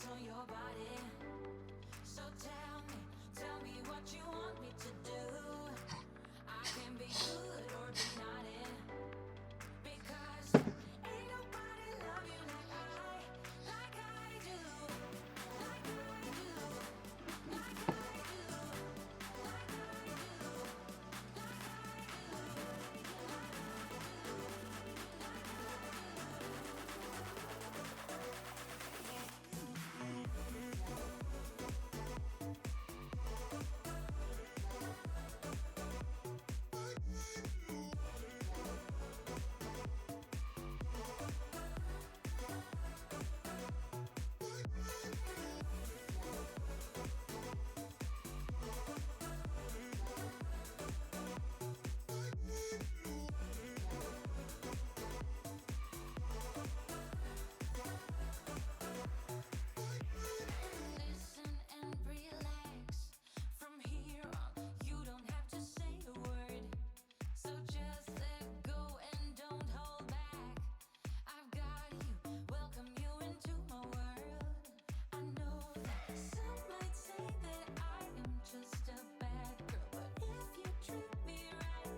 hands on your body. So tell me what you want me to do. I can be good or be naughty, because ain't nobody love you like I do, like I do, like I do, like I do, like listen and relax. From here on, you don't have to say a word. So just let go and don't hold back. I've got you, welcome you into my world. I know that some might say that I am just a bad girl, but if you treat me right,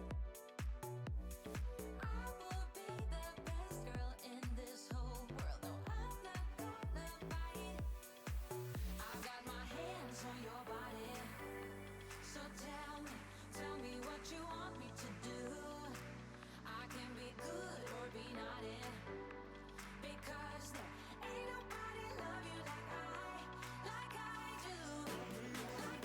I will be the best girl in this whole world. No, I'm not gonna fight. I've got my hands on your body. So tell me what you want me to do. I can be good or be naughty, because there ain't nobody love you like I do, like I do, like I do, like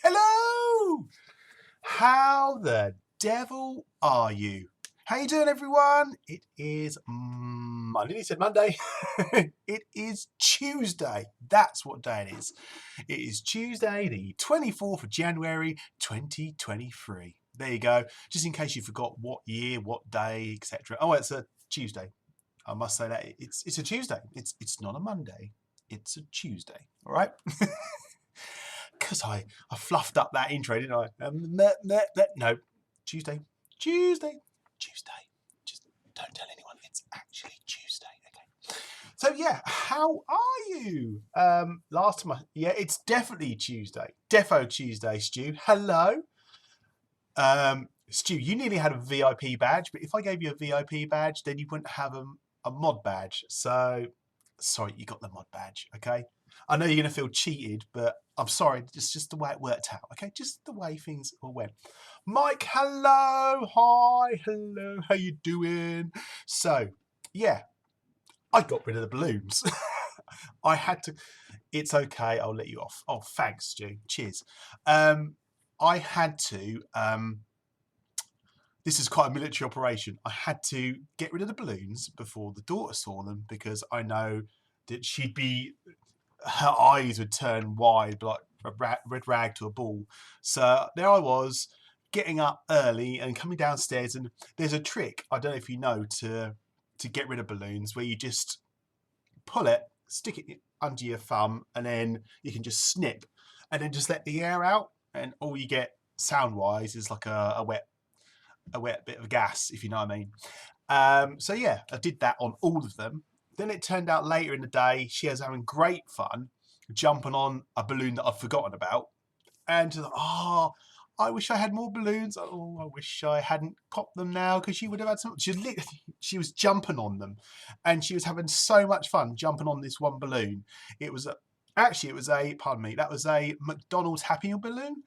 Hello! How the devil are you? How you doing, everyone? It is, I nearly said Monday. It is Tuesday. That's what day it is. It is Tuesday, the 24th of January, 2023. There you go. Just in case you forgot what year, what day, etc. Oh, it's a Tuesday. I must say that it's a Tuesday. It's not a Monday. It's a Tuesday. All right. Because I fluffed up that intro, didn't I? No, Tuesday. Just don't tell anyone. It's actually Tuesday. Okay. So yeah, how are you? Last time, it's definitely Tuesday. Defo Tuesday, Stu. Hello. Stu, you nearly had a VIP badge, but if I gave you a VIP badge, then you wouldn't have a mod badge. So, sorry, you got the mod badge, okay? I know you're going to feel cheated, but I'm sorry, it's just the way it worked out, okay? Just the way things all went. Mike, hello, hi, hello, how you doing? So, yeah, I got rid of the balloons. I had to, it's okay, I'll let you off. Oh, thanks, Stu, cheers. I had to, this is quite a military operation. I had to get rid of the balloons before the daughter saw them, because I know that her eyes would turn wide like a red rag to a ball. So there I was, getting up early and coming downstairs, and there's a trick, I don't know if you know, to get rid of balloons, where you just pull it, stick it under your thumb, and then you can just snip, and then just let the air out, and all you get sound-wise is like a wet bit of gas, if you know what I mean. So yeah, I did that on all of them. Then it turned out later in the day, she was having great fun jumping on a balloon that I'd forgotten about. And she's like, oh, I wish I had more balloons. Oh, I wish I hadn't popped them now, because she would have had some. She was jumping on them, and she was having so much fun jumping on this one balloon. It was pardon me, that was a McDonald's Happy Meal balloon.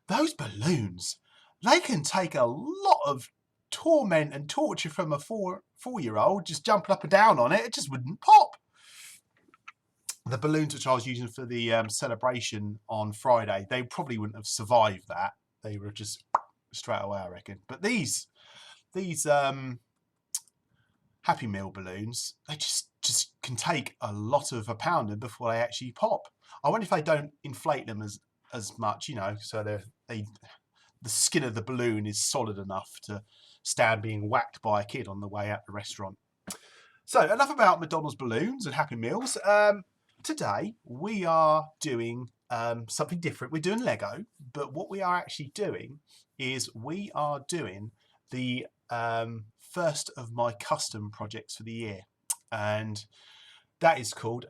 Those balloons, they can take a lot of torment and torture from a four-year-old just jumping up and down on it. It just wouldn't pop. The balloons which I was using for the celebration on Friday, they probably wouldn't have survived that. They were just straight away, I reckon. But these Happy Meal balloons, they just can take a lot of a pounding before they actually pop. I wonder if they don't inflate them as much, you know, so the skin of the balloon is solid enough to stand being whacked by a kid on the way out the restaurant. So enough about McDonald's balloons and Happy Meals. Today we are doing something different. We're doing Lego, but what we are actually doing is we are doing the first of my custom projects for the year, and that is called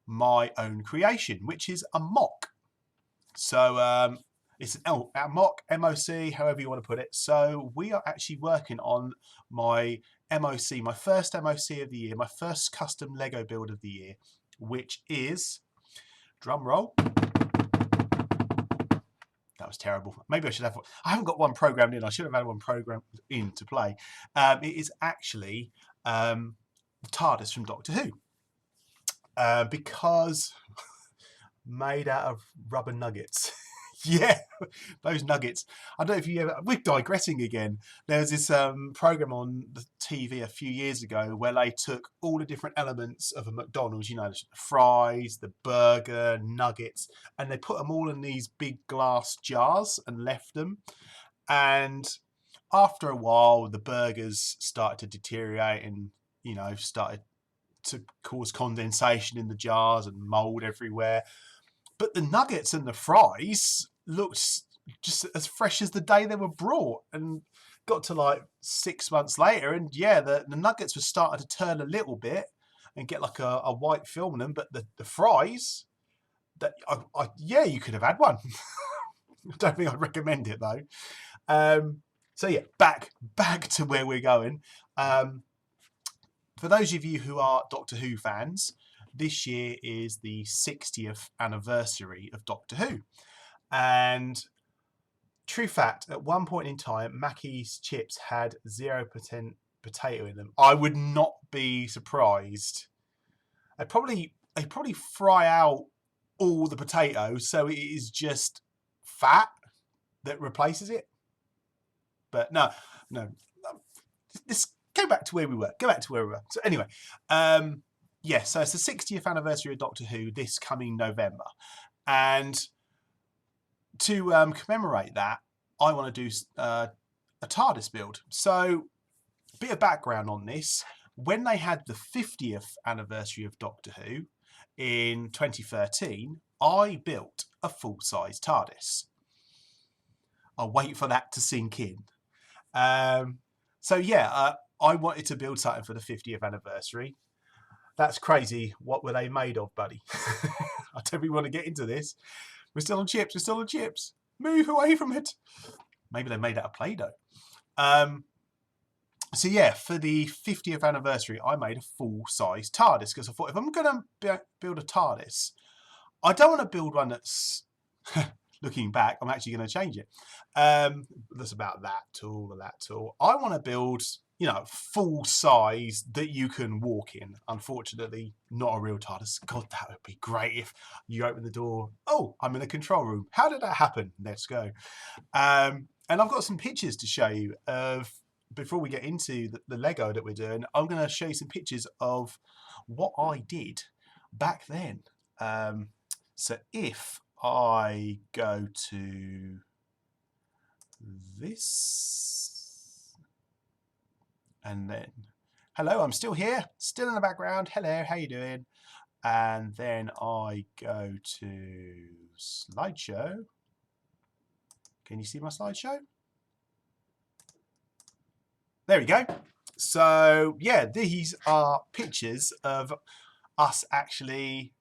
my own creation, which is a MOC. So it's an MOC, MOC, however you want to put it. So we are actually working on my MOC, my first MOC of the year, my first custom Lego build of the year, which is, drum roll. That was terrible. Maybe I should have. I haven't got one programmed in. I should have had one programmed in to play. It is actually the TARDIS from Doctor Who, because made out of rubber nuggets. Yeah, those nuggets. I don't know if you ever. We're digressing again. There was this program on the TV a few years ago where they took all the different elements of a McDonald's, you know, the fries, the burger, nuggets, and they put them all in these big glass jars and left them. And after a while, the burgers started to deteriorate and, you know, started to cause condensation in the jars and mold everywhere. But the nuggets and the fries looked just as fresh as the day they were brought, and got to like 6 months later, and yeah, the nuggets were starting to turn a little bit and get like a white film in them, but the fries, that yeah, you could have had one. I don't think I'd recommend it though. So yeah, back to where we're going. For those of you who are Doctor Who fans, this year is the 60th anniversary of Doctor Who. And true fact, at one point in time, Mackey's chips had 0% potato in them. I would not be surprised. They probably fry out all the potatoes, so it is just fat that replaces it. But no. Let's go back to where we were. So anyway, yes, so it's the 60th anniversary of Doctor Who this coming November. And to commemorate that, I want to do a TARDIS build. So, a bit of background on this. When they had the 50th anniversary of Doctor Who in 2013, I built a full-size TARDIS. I'll wait for that to sink in. So yeah, I wanted to build something for the 50th anniversary. That's crazy. What were they made of, buddy? I don't really want to get into this. We're still on chips. Move away from it. Maybe they made out of Play-Doh. So yeah, for the 50th anniversary, I made a full-size TARDIS because I thought if I'm going to build a TARDIS, I don't want to build one that's, looking back, I'm actually going to change it. That's about that tool or that tool. I want to build, you know, full size that you can walk in. Unfortunately, not a real TARDIS. God, that would be great if you open the door. Oh, I'm in a control room. How did that happen? Let's go. And I've got some pictures to show you of, before we get into the Lego that we're doing, I'm going to show you some pictures of what I did back then. So if I go to this, and then, hello, I'm still here, still in the background. Hello, how you doing? And then I go to slideshow. Can you see my slideshow? There we go. So yeah, these are pictures of us actually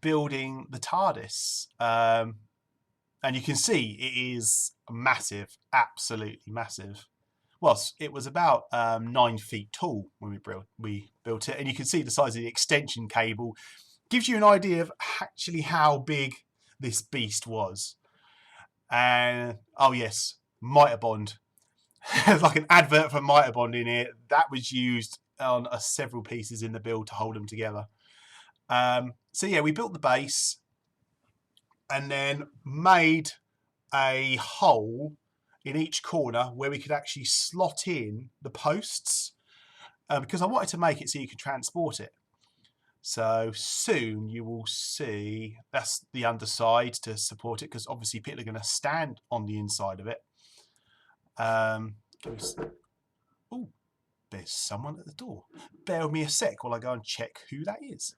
building the TARDIS. And you can see it is massive, absolutely massive. Well, it was about 9 feet tall when we built it, and you can see the size of the extension cable. Gives you an idea of actually how big this beast was. And oh yes, Mitre Bond. There's like an advert for Mitre Bond in here. That was used on several pieces in the build to hold them together. So yeah, we built the base and then made a hole in each corner where we could actually slot in the posts because I wanted to make it so you could transport it. So soon you will see that's the underside to support it because obviously people are going to stand on the inside of it. Oh, there's someone at the door. Bear with me a sec while I go and check who that is.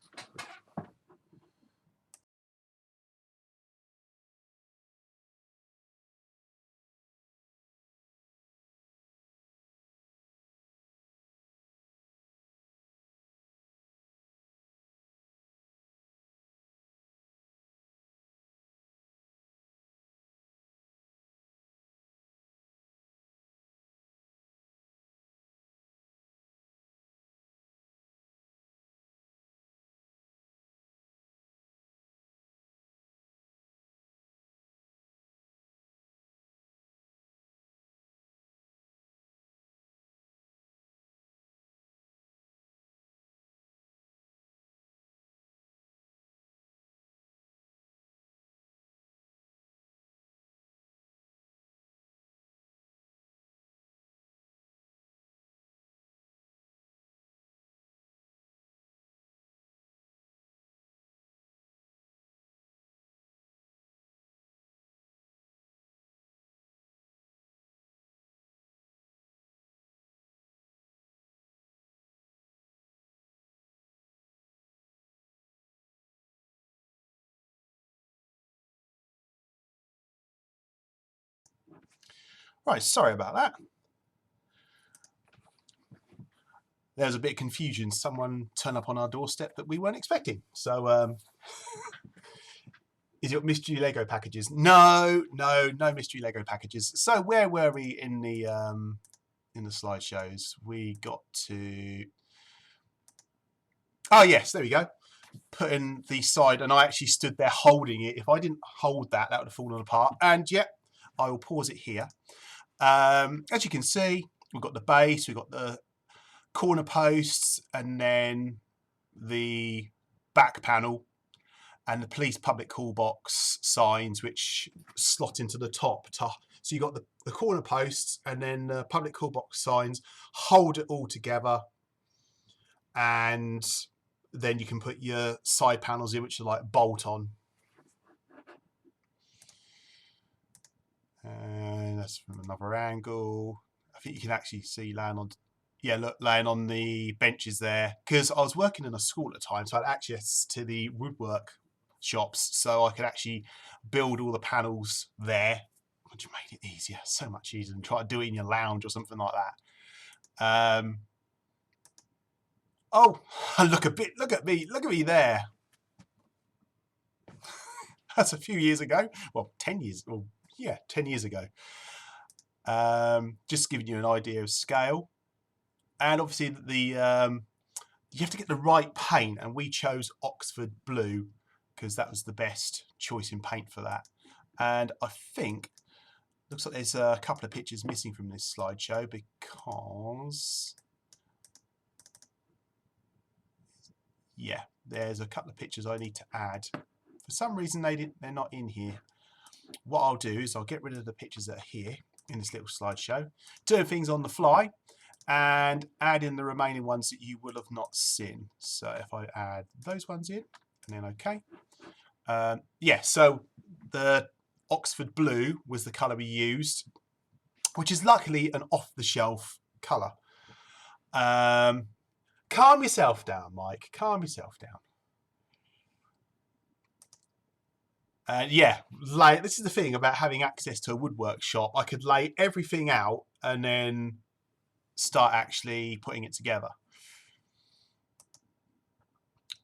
Right, sorry about that. There was a bit of confusion. Someone turned up on our doorstep that we weren't expecting. So, is it mystery Lego packages? No mystery Lego packages. So where were we in the slideshows? We got to. Oh yes, there we go. Putting the side, and I actually stood there holding it. If I didn't hold that, that would have fallen apart. And yeah, I will pause it here. As you can see, we've got the base, we've got the corner posts, and then the back panel and the police public call box signs which slot into the top. So you've got the corner posts and then the public call box signs, hold it all together, and then you can put your side panels in which are like bolt on. And that's from another angle. I think you can actually see laying on, yeah, look, laying on the benches there. Because I was working in a school at the time, so I had access to the woodwork shops, so I could actually build all the panels there, which made it easier, so much easier than try to do it in your lounge or something like that. Oh, look at me there. That's a few years ago. Well, 10 years. Well, yeah, 10 years ago. Just giving you an idea of scale. And obviously you have to get the right paint, and we chose Oxford Blue because that was the best choice in paint for that. And I think looks like there's a couple of pictures missing from this slideshow because yeah, there's a couple of pictures I need to add. For some reason they're not in here. What I'll do is I'll get rid of the pictures that are here in this little slideshow, doing things on the fly, and add in the remaining ones that you will have not seen. So if I add those ones in, and then OK. Yeah, so the Oxford Blue was the colour we used, which is luckily an off-the-shelf colour. Calm yourself down, Mike. Calm yourself down. Yeah, this is the thing about having access to a woodwork shop. I could lay everything out and then start actually putting it together.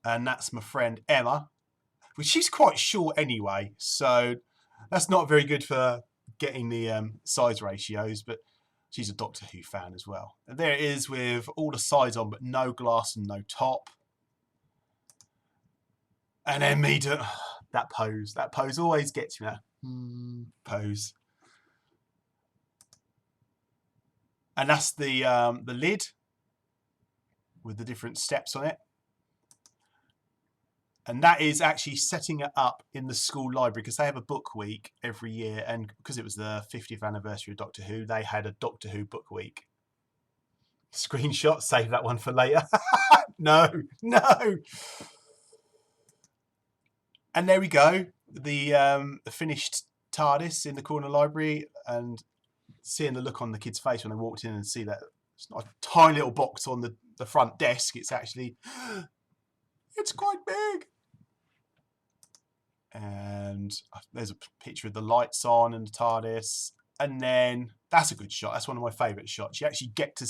And that's my friend Emma, which she's quite short anyway, so that's not very good for getting the size ratios, but she's a Doctor Who fan as well. And there it is with all the sides on, but no glass and no top. And then me do that pose. That pose always gets me. That pose. And that's the lid with the different steps on it. And that is actually setting it up in the school library, because they have a book week every year. And because it was the 50th anniversary of Doctor Who, they had a Doctor Who book week. Screenshot, save that one for later. No. And there we go. The finished TARDIS in the corner library, and seeing the look on the kid's face when they walked in and see that it's not a tiny little box on the front desk. It's actually, it's quite big. And there's a picture of the lights on and the TARDIS. And then that's a good shot. That's one of my favourite shots. You actually get to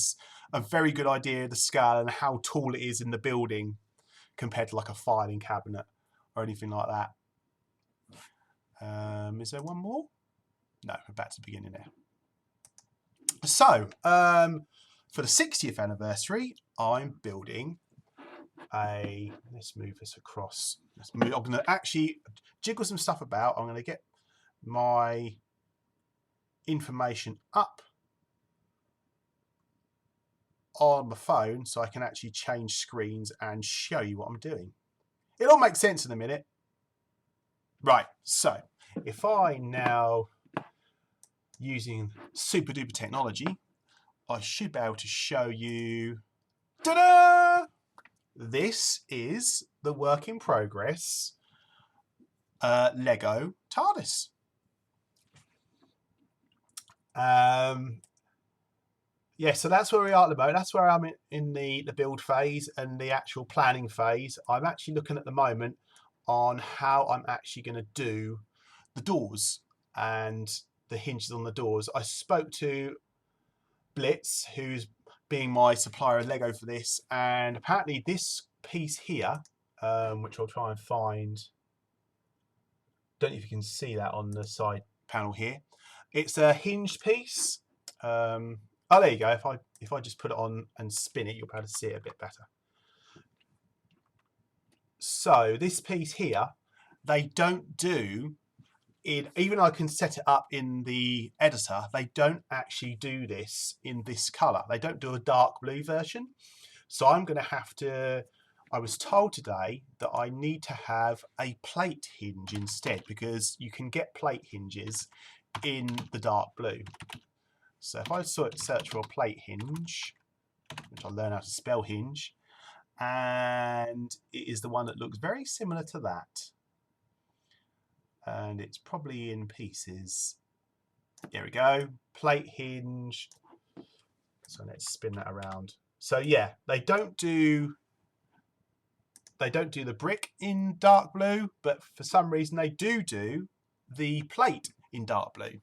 a very good idea of the scale and how tall it is in the building compared to like a filing cabinet or anything like that. Is there one more? No, we're back to the beginning there. So, for the 60th anniversary, I'm building let's move this across. I'm going to actually jiggle some stuff about. I'm going to get my information up on my phone so I can actually change screens and show you what I'm doing. It'll all make sense in a minute. Right, so if I now, using super duper technology, I should be able to show you, ta-da! This is the work in progress Lego TARDIS. Yeah, so that's where we are at the moment. That's where I'm in the build phase and the actual planning phase. I'm actually looking at the moment on how I'm actually going to do the doors and the hinges on the doors. I spoke to Blitz, who's being my supplier of Lego for this, and apparently this piece here, which I'll try and find, don't know if you can see that on the side panel here, it's a hinged piece. Oh, there you go. If I just put it on and spin it, you'll be able to see it a bit better. So this piece here, they don't do in, even I can set it up in the editor, they don't actually do this in this color. They don't do a dark blue version. So I'm going to have to, I was told today that I need to have a plate hinge instead, because you can get plate hinges in the dark blue. So if I search for a plate hinge, which I'll learn how to spell hinge, and it is the one that looks very similar to that. And it's probably in pieces. There we go, plate hinge. So let's spin that around. So yeah, they don't do the brick in dark blue, but for some reason they do the plate in dark blue.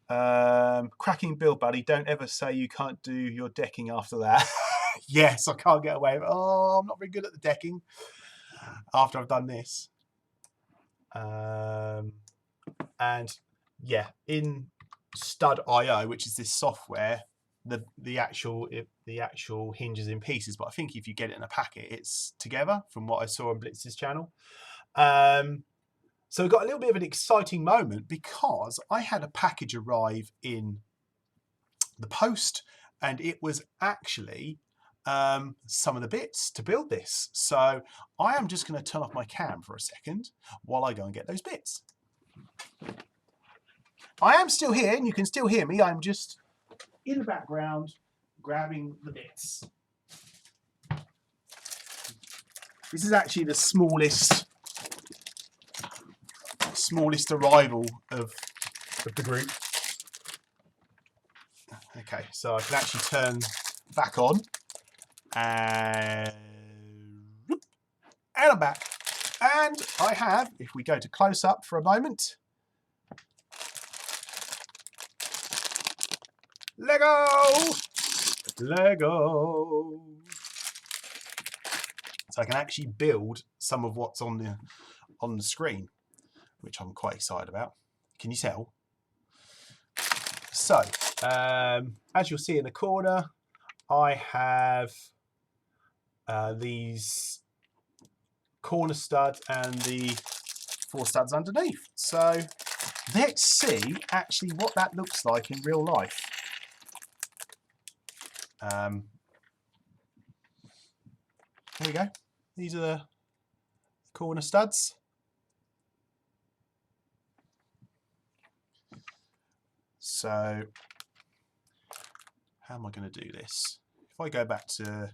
Cracking Bill Buddy, don't ever say you can't do your decking after that. Yes, I can't get away with it. Oh, I'm not very good at the decking after I've done this. And yeah, in Stud.io, which is this software, the actual hinges in pieces, but I think if you get it in a packet, it's together, from what I saw on Blitz's channel. So we got a little bit of an exciting moment, because I had a package arrive in the post, and it was actually some of the bits to build this. So I am just going to turn off my cam for a second while I go and get those bits. I am still here, and you can still hear me. I'm just in the background grabbing the bits. This is actually the smallest arrival of the group. Okay, so I can actually turn back on, and I'm back. And I have, if we go to close up for a moment, Lego! Lego! So I can actually build some of what's on the screen, which I'm quite excited about. Can you tell? So, as you'll see in the corner, I have these corner studs and the 4 studs underneath. So let's see actually what that looks like in real life. There we go. These are the corner studs. So how am I going to do this? If I go back to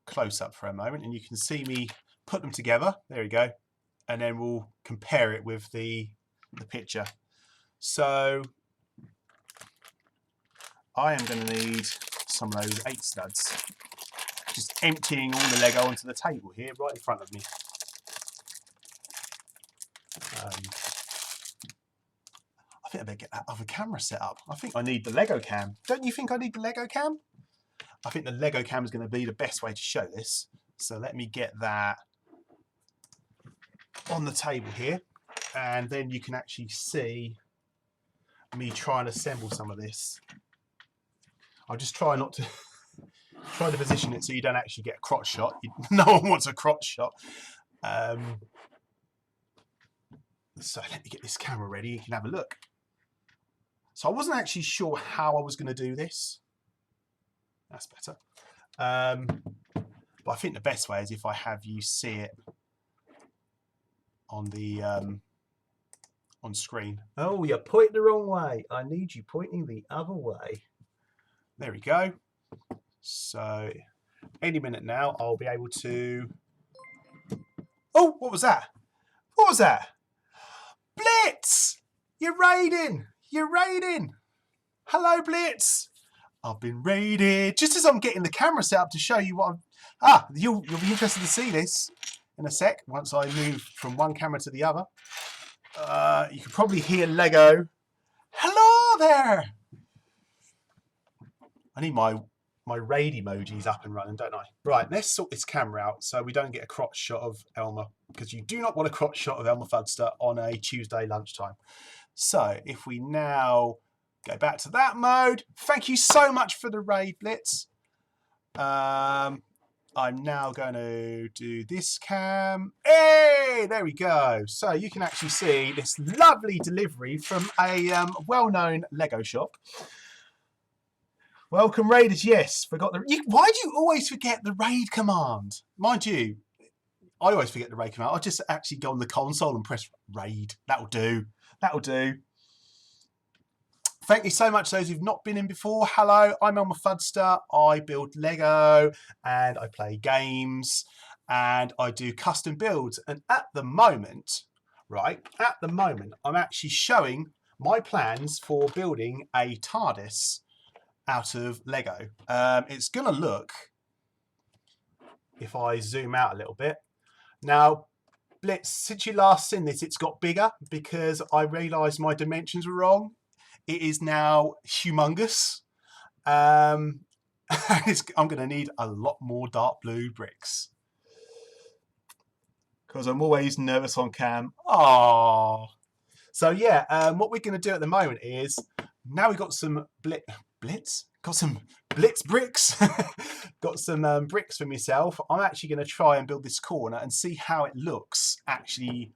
close up for a moment and you can see me put them together, there we go, and then we'll compare it with the picture. So I am going to need some of those 8 studs. Just emptying all the Lego onto the table here right in front of me. I think I better get that other camera set up. I think I need the Lego cam. Don't you think I need the Lego cam? I think the Lego cam is going to be the best way to show this. So let me get that on the table here. And then you can actually see me trying to assemble some of this. I'll just try not to... try to position it so you don't actually get a crotch shot. No one wants a crotch shot. So let me get this camera ready. You can have a look. So I wasn't actually sure how I was going to do this. That's better. But I think the best way is if I have you see it on the on screen. Oh, you're pointing the wrong way. I need you pointing the other way. There we go. So any minute now, I'll be able to... Oh, what was that? What was that? Blitz! You're raiding! You're raiding! Hello, Blitz! I've been raided. Just as I'm getting the camera set up to show you what I'm... You'll be interested to see this in a sec, once I move from one camera to the other. You can probably hear Lego. Hello there! I need my raid emojis up and running, don't I? Right, let's sort this camera out so we don't get a crotch shot of Elmer, because you do not want a crotch shot of Elmer Fuddster on a Tuesday lunchtime. So if we now go back to that mode, thank you so much for the raid, Blitz. I'm now going to do this cam. Hey, there we go. So you can actually see this lovely delivery from a well-known Lego shop. Welcome, Raiders. Yes, forgot the... Why do you always forget the raid command? Mind you, I always forget the raid command. I'll just actually go on the console and press raid. That'll do. That'll do. Thank you so much, those who've not been in before. Hello, I'm Elmer Fuddster. I build Lego and I play games and I do custom builds. And at the moment, I'm actually showing my plans for building a TARDIS out of Lego. It's going to look, if I zoom out a little bit. Now, Blitz, since you last seen this, it's got bigger because I realised my dimensions were wrong. It is now humongous. I'm going to need a lot more dark blue bricks because I'm always nervous on cam. Oh, so yeah, what we're going to do at the moment is now we've got some Blitz, got some Blitz bricks, got some bricks for myself. I'm actually going to try and build this corner and see how it looks actually,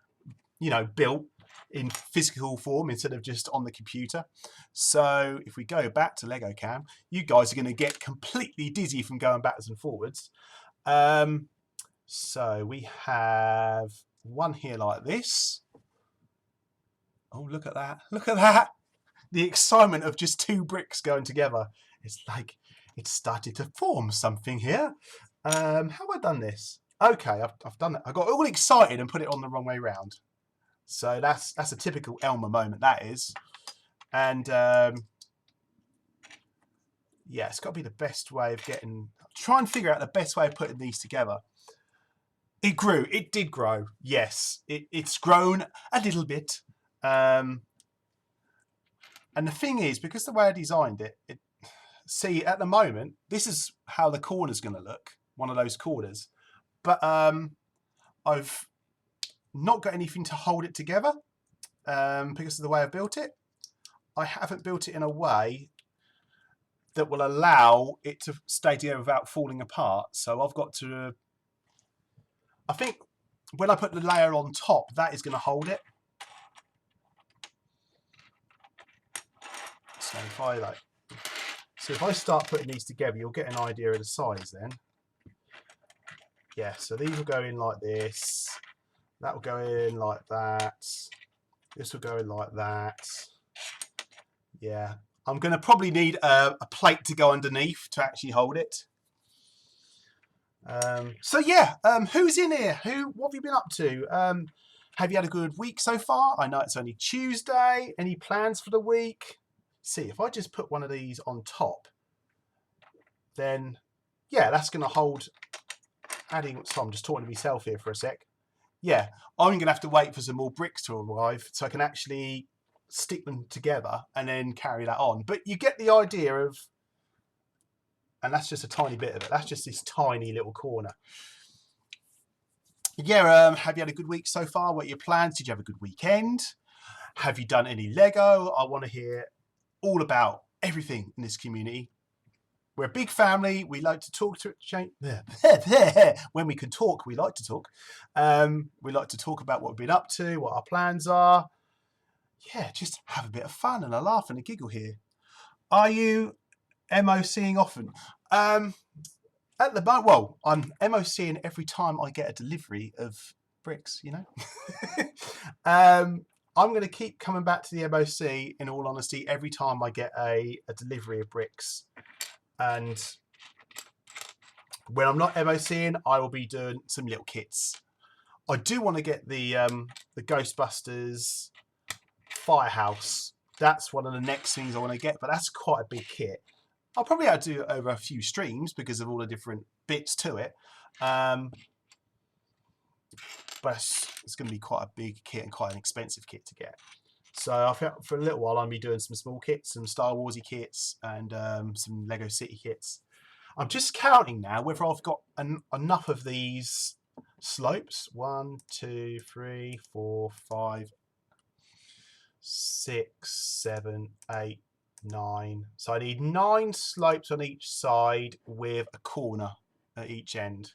you know, built in physical form instead of just on the computer. So if we go back to Lego Cam, you guys are going to get completely dizzy from going backwards and forwards. So we have one here like this. Oh, look at that. Look at that. The excitement of just 2 bricks going together. It's like it's started to form something here. How have I done this? Okay, I've done it. I got all excited and put it on the wrong way round. So that's a typical Elmer moment, that is. And yeah, it's got to be the best way of getting... Try and figure out the best way of putting these together. It grew. It did grow. Yes, it's grown a little bit. And the thing is, because the way I designed it, see, at the moment, this is how the corner's going to look, one of those corners. But I've not got anything to hold it together because of the way I built it. I haven't built it in a way that will allow it to stay together without falling apart. So I've got to... I think when I put the layer on top, that is going to hold it. So if I like So if I start putting these together, you'll get an idea of the size then. Yeah, so these will go in like this. That will go in like that. This will go in like that. Yeah, I'm going to probably need a plate to go underneath to actually hold it. So yeah, who's in here? What have you been up to? Have you had a good week so far? I know it's only Tuesday. Any plans for the week? See, if I just put one of these on top, then yeah, that's going to hold. So I'm just talking to myself here for a sec. Yeah, I'm going to have to wait for some more bricks to arrive so I can actually stick them together and then carry that on. But you get the idea of, and that's just a tiny bit of it. That's just this tiny little corner. Yeah, have you had a good week so far? What are your plans? Did you have a good weekend? Have you done any Lego? I want to hear all about everything in this community. We're a big family. We like to talk to when we can talk. We like to talk. We like to talk about what we've been up to, what our plans are. Yeah, just have a bit of fun and a laugh and a giggle here. Are you MOCing often? At the moment, well, I'm MOCing every time I get a delivery of bricks. You know. I'm going to keep coming back to the MOC, in all honesty, every time I get a delivery of bricks. And when I'm not MOCing, I will be doing some little kits. I do want to get the Ghostbusters Firehouse. That's one of the next things I want to get, but that's quite a big kit. I'll probably have to do it over a few streams because of all the different bits to it. But it's going to be quite a big kit and quite an expensive kit to get. So I felt for a little while I'll be doing some small kits, some Star Warsy kits, and some Lego City kits. I'm just counting now whether I've got enough of these slopes. 1, 2, 3, 4, 5, 6, 7, 8, 9. So I need 9 slopes on each side with a corner at each end.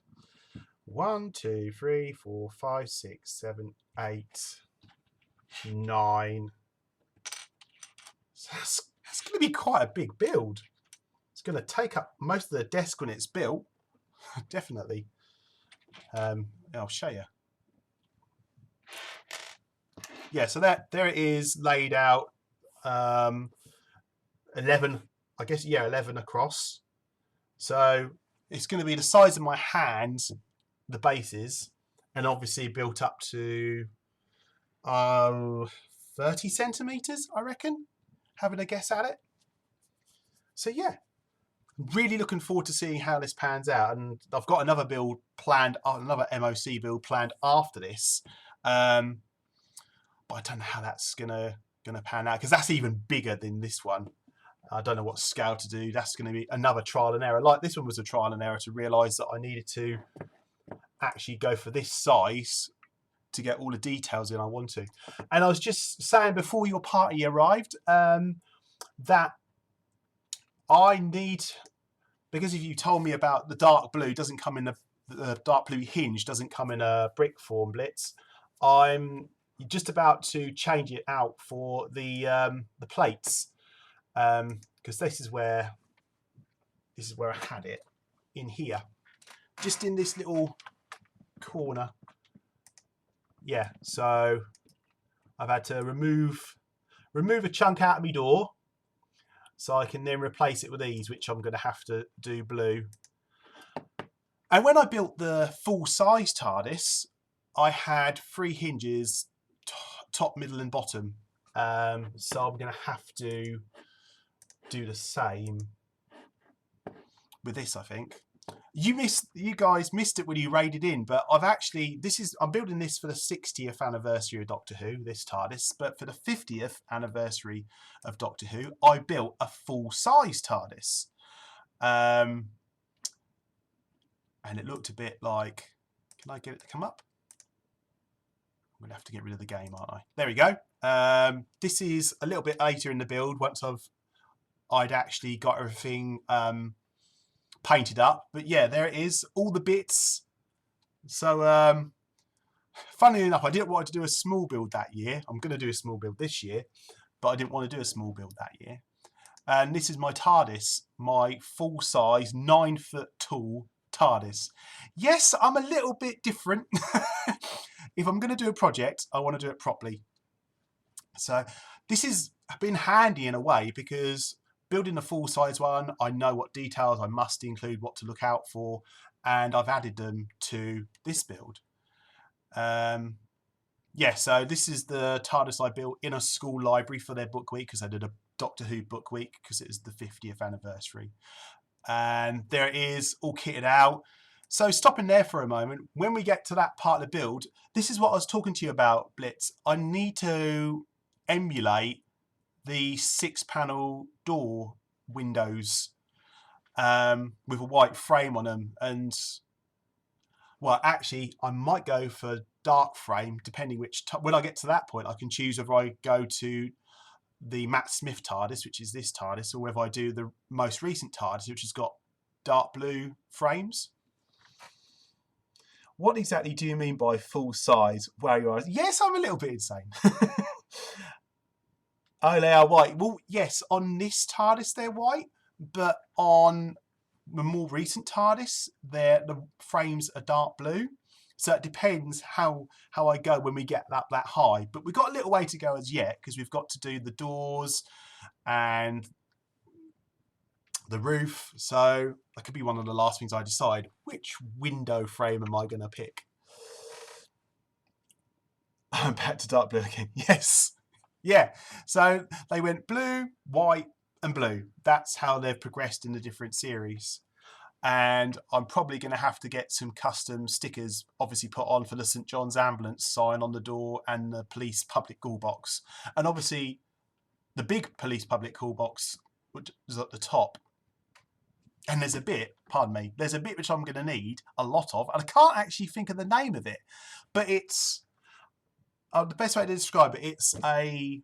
1, 2, 3, 4, 5, 6, 7, 8, 9. So that's going to be quite a big build. It's going to take up most of the desk when it's built. Definitely. I'll show you. Yeah, so there it is laid out. 11, I guess, yeah, 11 across. So it's going to be the size of my hands, the bases, and obviously built up to 30 centimeters, I reckon, having a guess at it. So yeah, really looking forward to seeing how this pans out. And I've got another build planned, another MOC build planned after this. But I don't know how that's gonna pan out because that's even bigger than this one. I don't know what scale to do. That's going to be another trial and error. Like this one was a trial and error to realise that I needed to actually go for this size to get all the details in I want to. And I was just saying before your party arrived that I need, because if you told me about the dark blue doesn't come in the dark blue hinge doesn't come in a brick form, Blitz. I'm just about to change it out for the plates. Because this is where I had it, in here, just in this little corner. Yeah, so I've had to remove a chunk out of my door so I can then replace it with these, which I'm going to have to do blue. And when I built the full size TARDIS, I had 3 hinges, top, middle and bottom. So I'm going to have to do the same with this, I think. You guys missed it when you raided in, but I'm building this for the 60th anniversary of Doctor Who, this TARDIS, but for the 50th anniversary of Doctor Who, I built a full-size TARDIS. And it looked a bit like, can I get it to come up? I'm going to have to get rid of the game, aren't I? There we go. This is a little bit later in the build, once I'd actually got everything painted up. But yeah, there it is, all the bits. So funnily enough, I didn't want to do a small build that year. I'm going to do a small build this year, but I didn't want to do a small build that year. And this is my TARDIS, my full-size, 9-foot tall TARDIS. Yes, I'm a little bit different. If I'm going to do a project, I want to do it properly. So this has been handy in a way because building a full-size one, I know what details I must include, what to look out for, and I've added them to this build. Yeah, so this is the TARDIS I built in a school library for their book week because I did a Doctor Who book week because it is the 50th anniversary. And there it is, all kitted out. So stopping there for a moment, when we get to that part of the build, this is what I was talking to you about, Blitz. I need to emulate the 6-panel door windows with a white frame on them. And, well, actually, I might go for dark frame, depending which... when I get to that point, I can choose whether I go to the Matt Smith TARDIS, which is this TARDIS, or whether I do the most recent TARDIS, which has got dark blue frames. What exactly do you mean by full size? Where you are? Yes, I'm a little bit insane. Oh, they are white. Well, yes, on this TARDIS they're white, but on the more recent TARDIS, the frames are dark blue. So it depends how I go when we get that high. But we've got a little way to go as yet because we've got to do the doors and the roof. So that could be one of the last things I decide. Which window frame am I going to pick? I'm back to dark blue again. Yes. Yeah. So they went blue, white and blue. That's how they've progressed in the different series. And I'm probably going to have to get some custom stickers obviously put on for the St John's Ambulance sign on the door and the police public call box. And obviously the big police public call box, which is at the top. And there's a bit, pardon me, there's a bit which I'm going to need a lot of, and I can't actually think of the name of it, but it's, the best way to describe it, it's a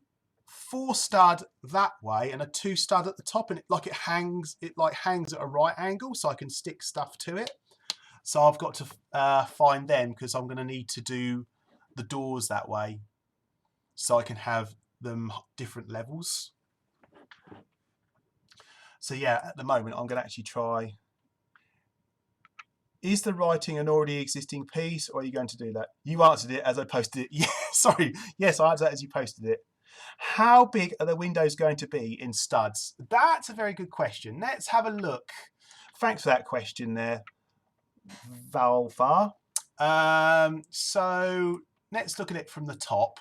4-stud that way and a 2-stud at the top, and it hangs at a right angle so I can stick stuff to it. So I've got to find them because I'm going to need to do the doors that way so I can have them different levels. So yeah, at the moment I'm going to actually try. Is the writing an already existing piece, or are you going to do that? You answered it as I posted it. Yeah, sorry. Yes, I answered that as you posted it. How big are the windows going to be in studs? That's a very good question. Let's have a look. Thanks for that question there, Valvar. So let's look at it from the top.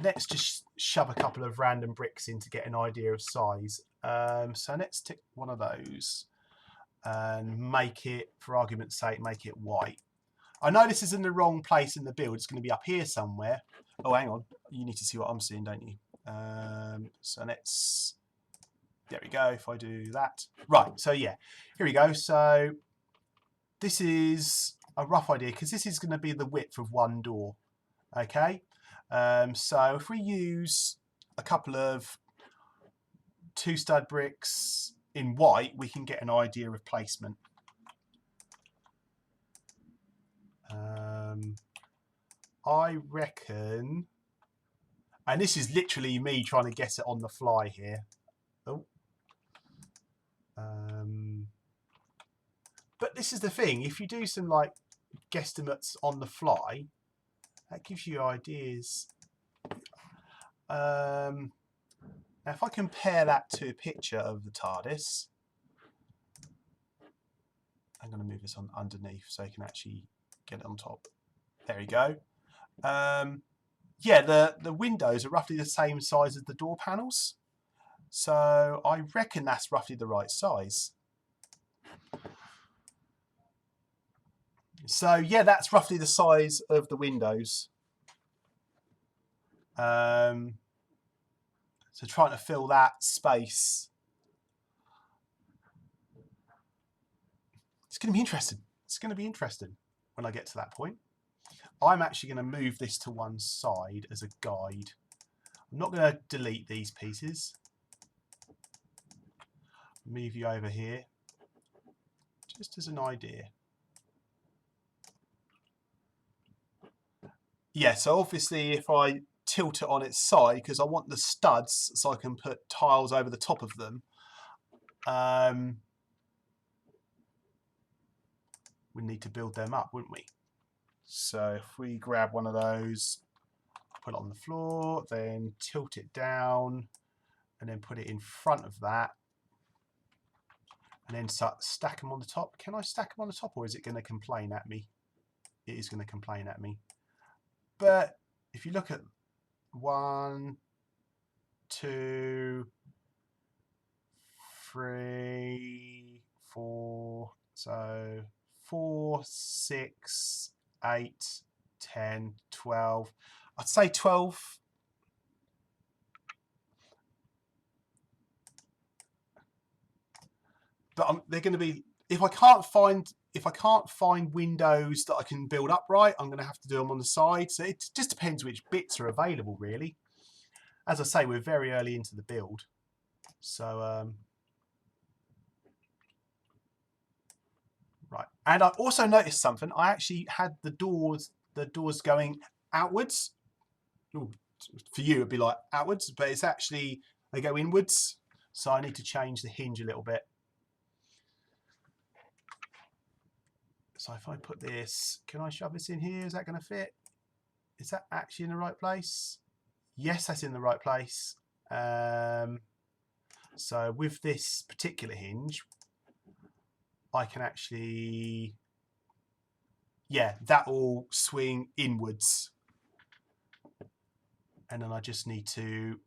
Let's just shove a couple of random bricks in to get an idea of size. So let's tick one of those and make it, for argument's sake, make it white. I know this is in the wrong place in the build. It's going to be up here somewhere. Oh, hang on. You need to see what I'm seeing, don't you? So let's, there we go, if I do that. Right, so yeah, here we go. So this is a rough idea because this is going to be the width of one door, okay? So if we use a couple of 2-stud bricks in white, we can get an idea of placement. I reckon, and this is literally me trying to guess it on the fly here. Oh. But this is the thing, if you do some like guesstimates on the fly, that gives you ideas. Now if I compare that to a picture of the TARDIS, I'm going to move this on underneath so you can actually get it on top. There we go. Yeah, the windows are roughly the same size as the door panels. So I reckon that's roughly the right size. So yeah, that's roughly the size of the windows. So trying to fill that space. It's going to be interesting. It's going to be interesting when I get to that point. I'm actually going to move this to one side as a guide. I'm not going to delete these pieces. Move you over here, just as an idea. Yeah, so obviously if I tilt it on its side, because I want the studs so I can put tiles over the top of them, we need to build them up, wouldn't we? So if we grab one of those, put it on the floor, then tilt it down, and then put it in front of that, and then start stack them on the top. Can I stack them on the top, or is it going to complain at me? It is going to complain at me. But if you look at 1, 2, 3, 4, so 4, 6, 8, 10, 12. I'd say 12. But they're going to be, if I can't find windows that I can build upright, I'm going to have to do them on the side. So it just depends which bits are available, really. As I say, we're very early into the build, so right. And I also noticed something. I actually had the doors going outwards. Ooh, for you, it'd be like outwards, but it's actually they go inwards. So I need to change the hinge a little bit. So if I put this, can I shove this in here? Is that going to fit? Is that actually in the right place? Yes, that's in the right place. So with this particular hinge, I can actually, yeah, that will swing inwards. And then I just need to,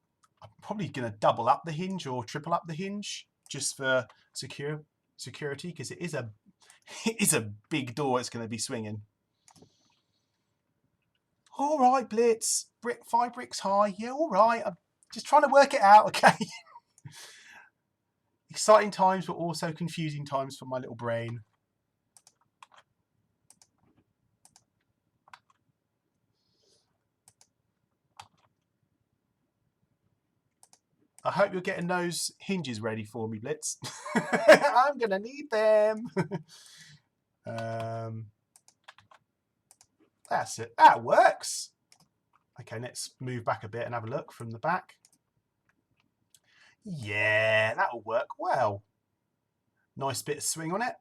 I'm probably going to double up the hinge or triple up the hinge just for security, because it is a big door it's going to be swinging. All right, Blitz, 5 bricks high. Yeah, all right. I'm just trying to work it out, okay? Exciting times, but also confusing times for my little brain. I hope you're getting those hinges ready for me, Blitz. I'm going to need them. That's it. That works. Okay, let's move back a bit and have a look from the back. Yeah, that'll work well. Nice bit of swing on it.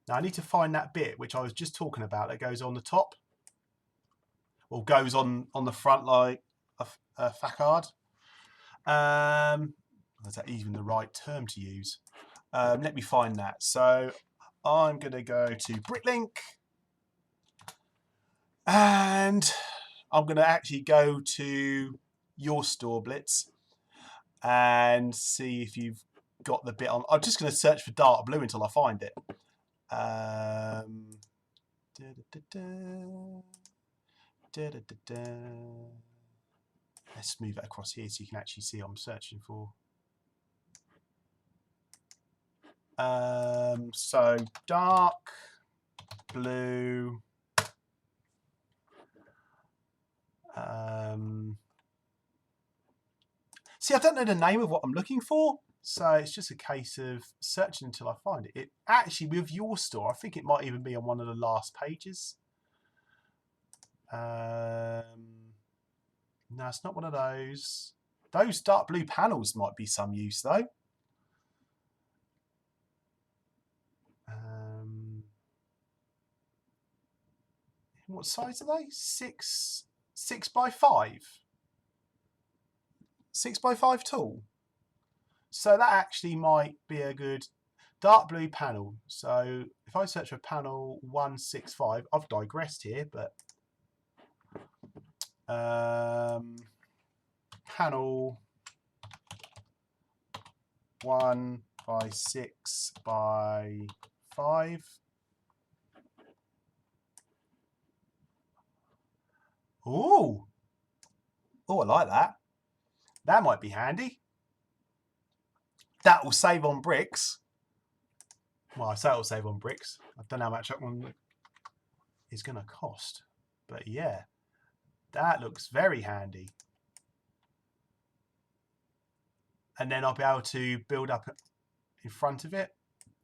Now I need to find that bit which I was just talking about that goes on the top. Or goes on the front like a facade. Is that even the right term to use? Let me find that. So I'm going to go to Bricklink. And I'm going to actually go to your store, Blitz, and see if you've got the bit on. I'm just going to search for dark blue until I find it. Let's move it across here so you can actually see what I'm searching for. So dark blue. See, I don't know the name of what I'm looking for, so it's just a case of searching until I find it. It actually, with your store, I think it might even be on one of the last pages. No, it's not one of those. Those dark blue panels might be some use, though. What size are they? 6 by 5. 6 by 5 tall. So that actually might be a good dark blue panel. So if I search for panel 165, I've digressed here, but panel 1 by 6 by 5. Oh, I like that. That might be handy. That will save on bricks. Well, I say it'll save on bricks. I don't know how much that one is going to cost. But yeah, that looks very handy. And then I'll be able to build up in front of it.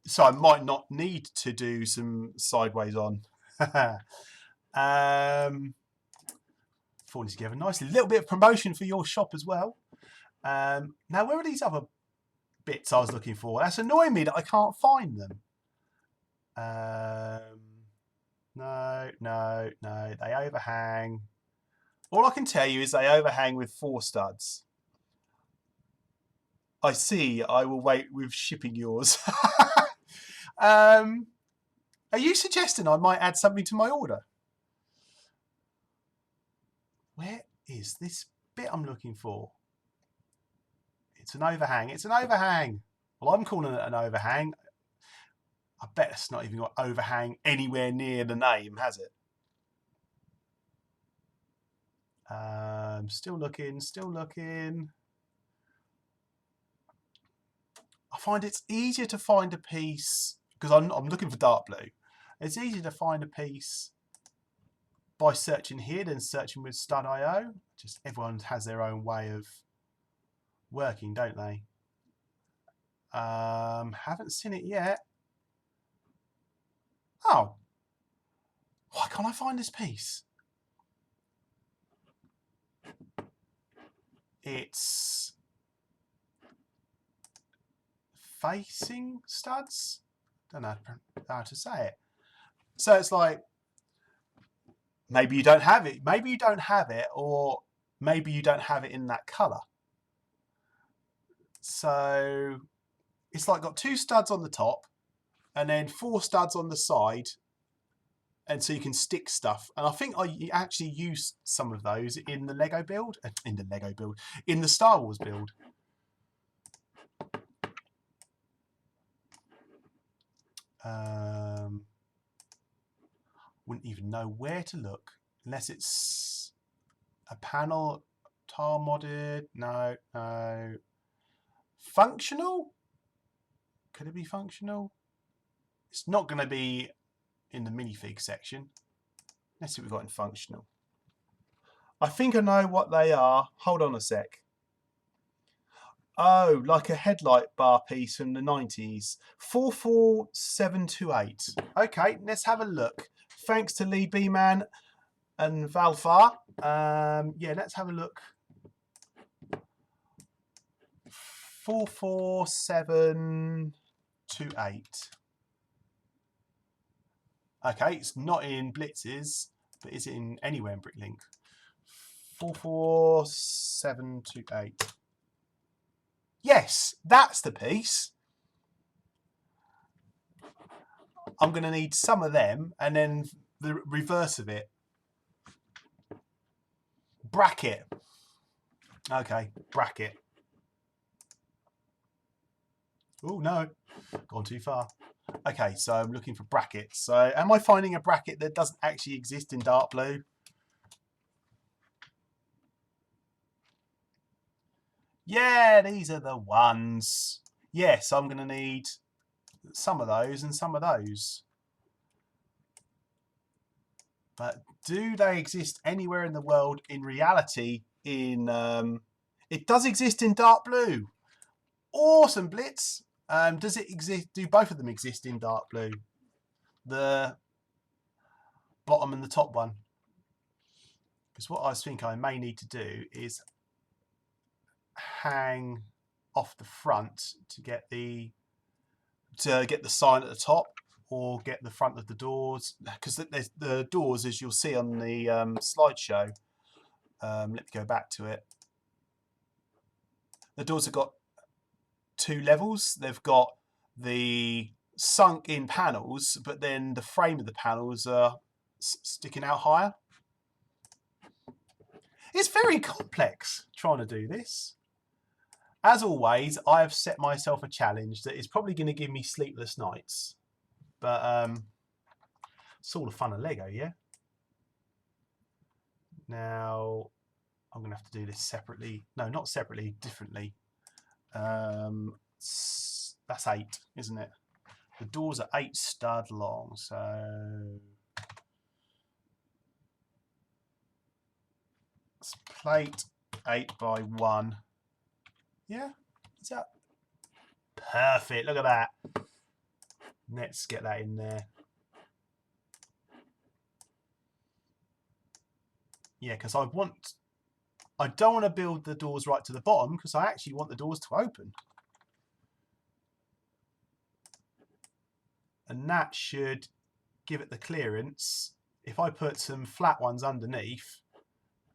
So I might not need to do some sideways on. Falling together nicely. A little bit of promotion for your shop as well. Now, where are these other bits I was looking for. That's annoying me that I can't find them. No, no, no. They overhang. All I can tell you is they overhang with 4 studs. I see. I will wait with shipping yours. Are you suggesting I might add something to my order? Where is this bit I'm looking for? It's an overhang. It's an overhang. Well, I'm calling it an overhang. I bet it's not even got overhang anywhere near the name, has it? Still looking, still looking. I find it's easier to find a piece, because I'm looking for dark blue. It's easier to find a piece by searching here than searching with stud.io. Just everyone has their own way of working, don't they? Haven't seen it yet. Oh, why can't I find this piece? It's facing studs. Don't know how to say it. So it's like, maybe you don't have it. Maybe you don't have it, or maybe you don't have it in that colour. So it's like got 2 studs on the top and then 4 studs on the side, and so you can stick stuff. And I think I actually used some of those in the Lego build, in the Star Wars build. Wouldn't even know where to look unless it's a panel tile modded. No, no. Functional? Could it be functional? It's not going to be in the minifig section. Let's see what we've got in functional. I think I know what they are. Hold on a sec. Oh, like a headlight bar piece from the 90s. 44728. Okay, let's have a look. Thanks to Lee B-Man and Valfar. Yeah, let's have a look. 44728. Okay, it's not in Blitz's, but is it in anywhere in Bricklink? 44728. Yes, that's the piece. I'm going to need some of them, and then the reverse of it. Bracket. Okay, bracket. Oh, no. Gone too far. Okay, so I'm looking for brackets. So am I finding a bracket that doesn't actually exist in dark blue? Yeah, these are the ones. Yes, I'm going to need some of those and some of those. But do they exist anywhere in the world in reality? It does exist in dark blue. Awesome, Blitz. Does it exist? Do both of them exist in dark blue? The bottom and the top one. Because what I think I may need to do is hang off the front to get the sign at the top, or get the front of the doors, because the doors, as you'll see on the slideshow. Let me go back to it. The doors have got 2 levels. They've got the sunk in panels, but then the frame of the panels are sticking out higher. It's very complex trying to do this. As always, I have set myself a challenge that is probably going to give me sleepless nights. But it's all the fun of Lego, yeah? Now, I'm going to have to do this separately. No, not separately, differently. That's 8, isn't it? The doors are 8 stud long, so it's plate 8 by 1. Yeah, is that perfect? Look at that. Let's get that in there. Yeah, because I don't want to build the doors right to the bottom, because I actually want the doors to open. and that should give it the clearance. If I put some flat ones underneath,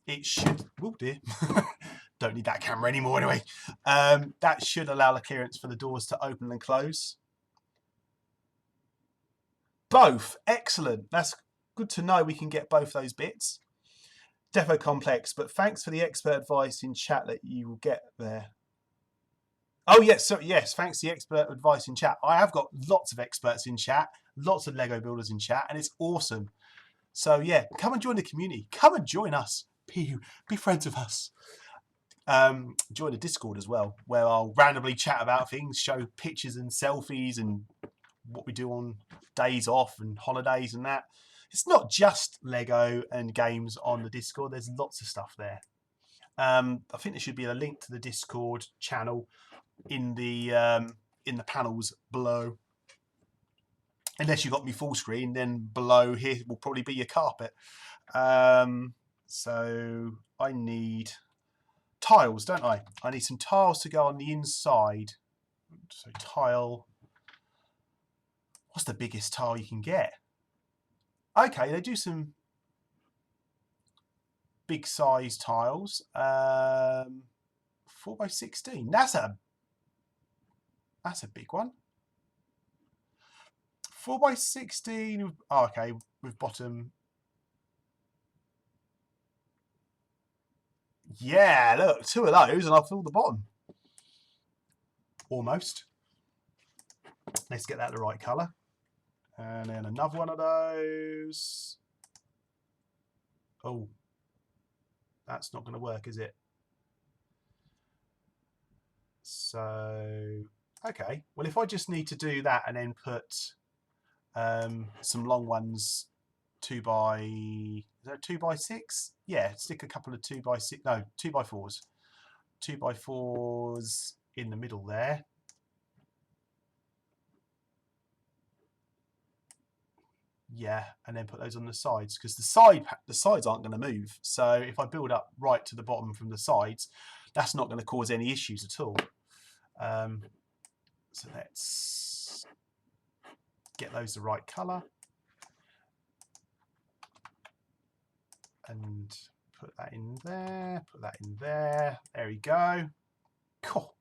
it should, oh dear, don't need that camera anymore anyway. That should allow the clearance for the doors to open and close. Both, excellent. That's good to know we can get both those bits. Defo complex, but thanks for the expert advice in chat that you will get there. Oh yes, so yes, thanks for the expert advice in chat. I have got lots of experts in chat, lots of Lego builders in chat, and it's awesome. So yeah, come and join the community. Come and join us. Be friends with us. Join the Discord as well, where I'll randomly chat about things, show pictures and selfies and what we do on days off and holidays and that. It's not just Lego and games on the Discord. There's lots of stuff there. I think there should be a link to the Discord channel in the panels below. Unless you got me full screen, then below here will probably be your carpet. So I need tiles, don't I? I need some tiles to go on the inside. So tile. What's the biggest tile you can get? Okay, they do some big size tiles. 4x16. That's a big one. 4x16. Oh, okay, with bottom. Yeah, look, 2 of those and I'll fill the bottom. Almost. Let's get that the right colour. And then another one of those. Oh, that's not going to work, is it? So, okay. Well, if I just need to do that and then put some long ones, 2x, is that 2x6? Yeah, stick a couple of 2x6, no, 2x4s. 2x4s in the middle there. Yeah, and then put those on the sides because the sides aren't going to move. So if I build up right to the bottom from the sides, that's not going to cause any issues at all. So let's get those the right colour and put that in there. Put that in there. There we go. Cool.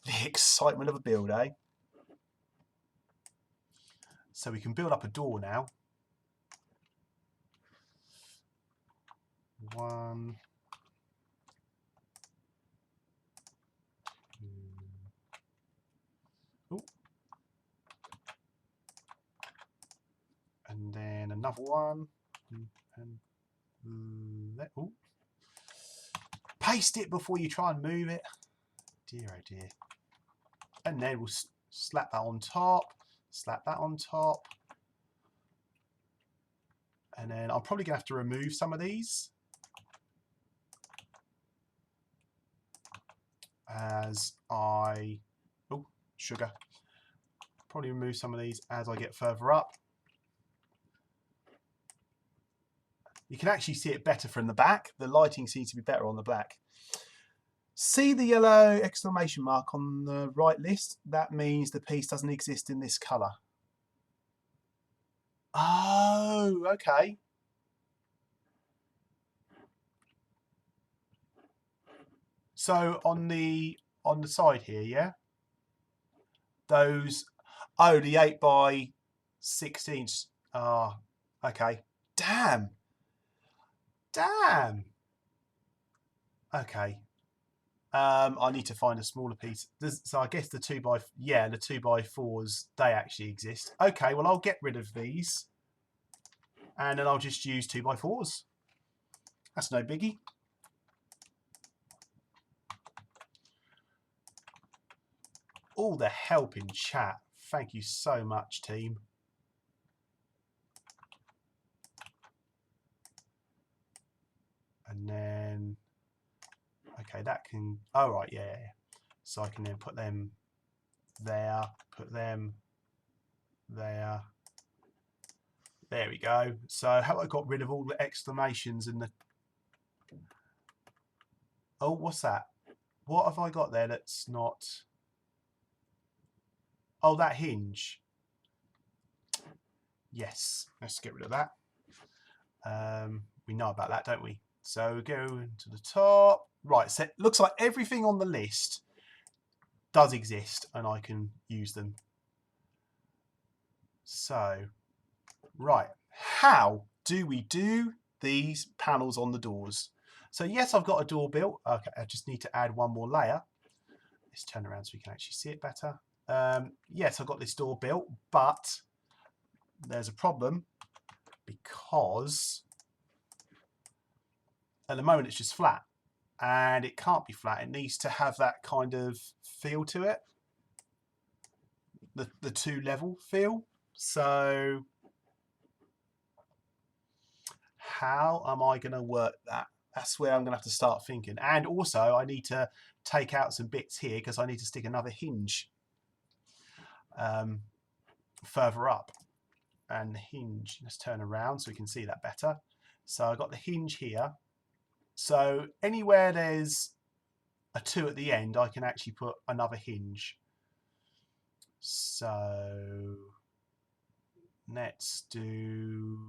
The excitement of a build, eh? So we can build up a door now. 1, 2. Ooh. And then another one. And that. Ooh. Paste it before you try and move it. Dear, oh dear. And then we'll slap that on top. Slap that on top. And then I'm probably going to have to remove some of these as I, oh, sugar. Probably remove some of these as I get further up. You can actually see it better from the back. The lighting seems to be better on the black. See the yellow exclamation mark on the right list? That means the piece doesn't exist in this colour. Oh, okay. So on the side here, yeah? Those, oh, the 8x16. Ah, okay. Damn. Damn. Okay. I need to find a smaller piece. So I guess the 2x4s, they actually exist. Okay, well I'll get rid of these. And then I'll just use 2x4s. That's no biggie. All the help in chat. Thank you so much, team. And then, okay, that can, oh right, yeah. So I can then put them there, put them there. There we go. So have I got rid of all the exclamations and the, oh, what's that? What have I got there that's not, oh, that hinge. Yes, let's get rid of that. We know about that, don't we? So go to the top. Right, so it looks like everything on the list does exist and I can use them. So, right, how do we do these panels on the doors? So yes, I've got a door built. Okay, I just need to add one more layer. Let's turn around so we can actually see it better. Yes, I've got this door built, but there's a problem because at the moment it's just flat, and it can't be flat. It needs to have that kind of feel to it, the two level feel. So how am I going to work that? That's where I'm going to have to start thinking. And also I need to take out some bits here because I need to stick another hinge further up. And the hinge, let's turn around so we can see that better. So I've got the hinge here. So anywhere there's a 2 at the end, I can actually put another hinge. So let's do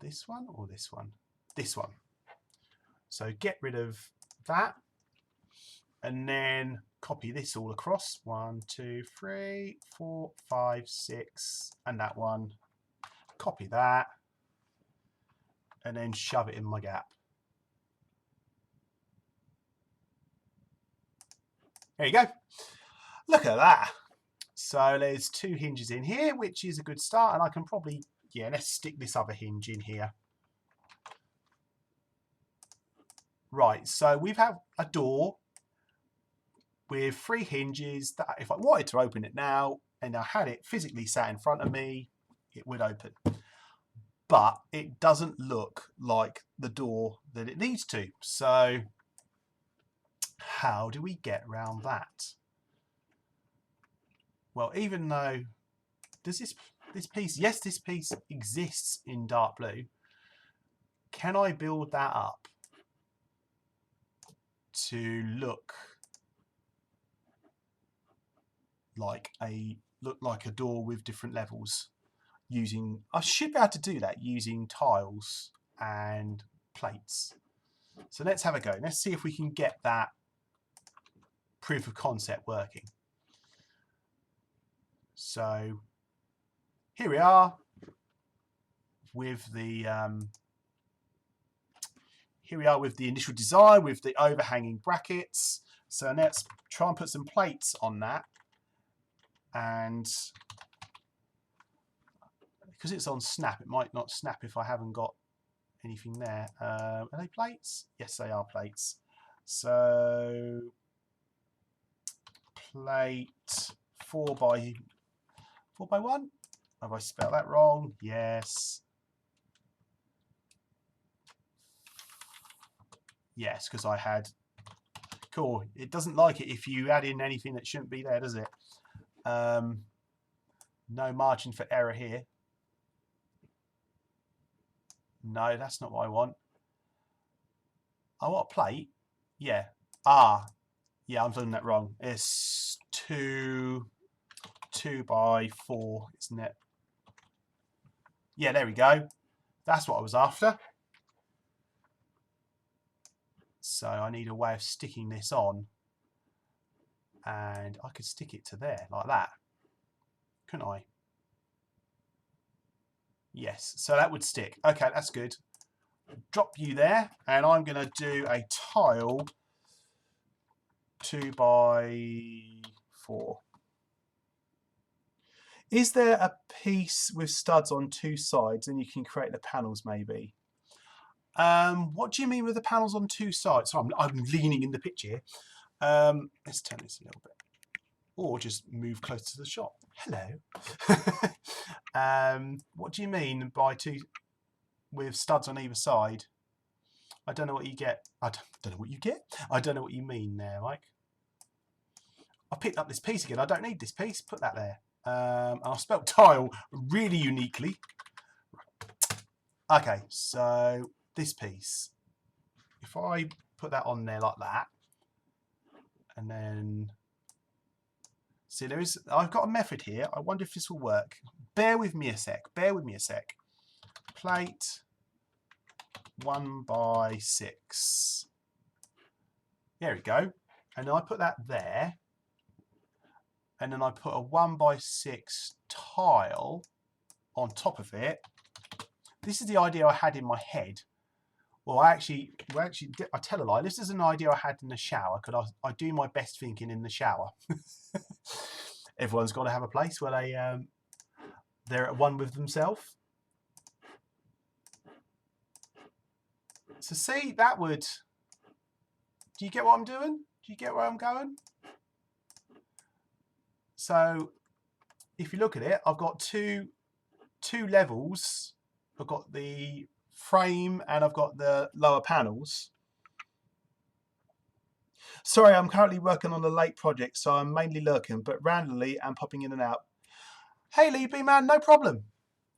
this one or this one? This one. So get rid of that and then copy this all across. 1, 2, 3, 4, 5, 6, and that one. Copy that and then shove it in my gap. There you go. Look at that. So there's 2 hinges in here, which is a good start, and I can probably, yeah, let's stick this other hinge in here. Right, so we've had a door with 3 hinges that if I wanted to open it now and I had it physically sat in front of me, it would open. But it doesn't look like the door that it needs to. So how do we get around that? Well, even though, does this piece, yes, this piece exists in dark blue. Can I build that up to look like a door with different levels? Using, I should be able to do that using tiles and plates. So let's have a go. Let's see if we can get that proof of concept working. So here we are with the initial design with the overhanging brackets. So let's try and put some plates on that, and because it's on snap, it might not snap if I haven't got anything there. Are they plates? Yes, they are plates. So plate 4 by 1. Have I spelled that wrong? Yes. Yes, because I had. Cool. It doesn't like it if you add in anything that shouldn't be there, does it? No margin for error here. No, that's not what I want. I want a plate. Yeah. Yeah, I'm doing that wrong. It's 2 by 4, isn't it? Yeah, there we go. That's what I was after. So I need a way of sticking this on, and I could stick it to there like that, couldn't I? Yes, so that would stick. Okay, that's good. Drop you there, and I'm going to do a tile 2 by 4. Is there a piece with studs on 2 sides and you can create the panels maybe? What do you mean with the panels on 2 sides? So I'm leaning in the picture here. Let's turn this a little bit. Or just move close to the shot. Hello. What do you mean by 2 with studs on either side? I don't know what you get. I don't know what you get. I don't know what you mean there, Mike. I picked up this piece again. I don't need this piece. Put that there. I've spelt tile really uniquely. Okay, so this piece. If I put that on there like that, and then See, I've got a method here. I wonder if this will work. Bear with me a sec. Bear with me a sec. Plate 1x6. There we go. And then I put that there. And then I put a 1x6 tile on top of it. This is the idea I had in my head. Well, I tell a lie. This is an idea I had in the shower because I do my best thinking in the shower. Everyone's got to have a place where they're at one with themselves. So see, that would... Do you get what I'm doing? Do you get where I'm going? So if you look at it, I've got two levels. I've got the frame and I've got the lower panels. Sorry, I'm currently working on a late project, so I'm mainly lurking, but randomly I'm popping in and out. Hey, Lee B man, no problem.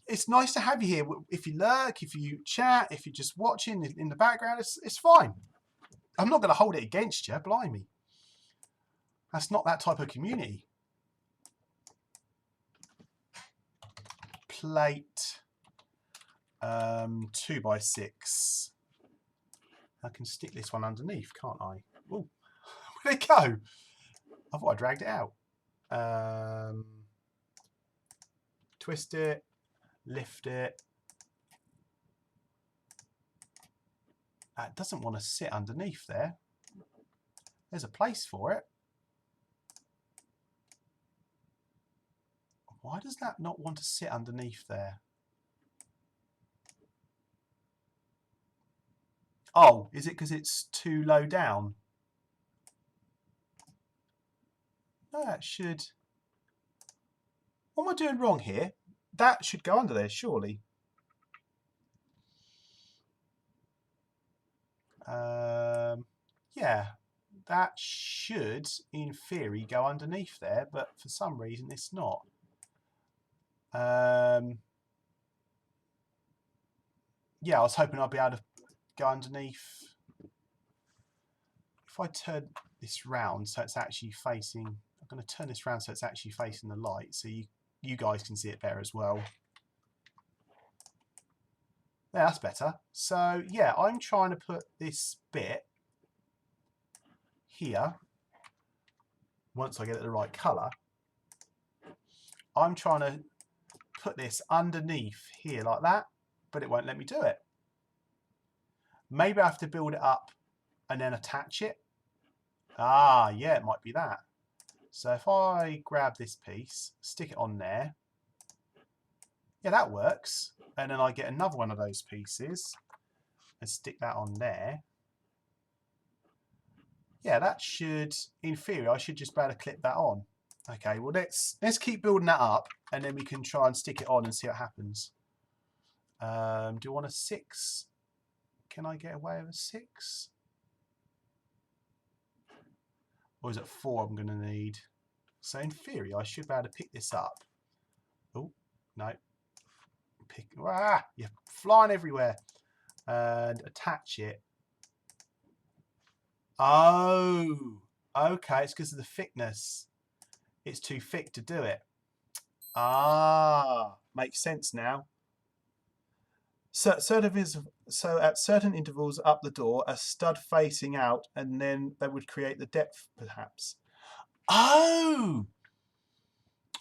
It's nice to have you here. If you lurk, if you chat, if you're just watching in the background, it's fine. I'm not going to hold it against you, blimey. That's not that type of community. Plate 2x6. I can stick this one underneath, can't I? Oh, where'd it go? I thought I dragged it out. Twist it, lift it. It doesn't want to sit underneath there. There's a place for it. Why does that not want to sit underneath there? Oh, is it because it's too low down? No, that should... What am I doing wrong here? That should go under there, surely. Yeah, that should, in theory, go underneath there, but for some reason it's not. Yeah, I was hoping I'd be able to go underneath. If I turn this round so it's actually facing, I'm going to turn this round so it's actually facing the light, so you guys can see it better as well. Yeah, that's better. So yeah, I'm trying to put this bit here, once I get it the right colour, I'm trying to put this underneath here like that, but it won't let me do it. Maybe I have to build it up and then attach it. Ah, yeah, it might be that. So if I grab this piece, stick it on there, yeah, that works. And then I get another one of those pieces and stick that on there. Yeah, that should, in theory, I should just be able to clip that on. Okay, well let's keep building that up and then we can try and stick it on and see what happens. Do you want a 6? Can I get away with a 6? Or is it 4 I'm going to need? So in theory, I should be able to pick this up. Oh, no. You're flying everywhere. And attach it. Oh, okay, it's because of the thickness. It's too thick to do it. Ah, makes sense now. So at certain intervals up the door, a stud facing out, and then they would create the depth, perhaps. Oh,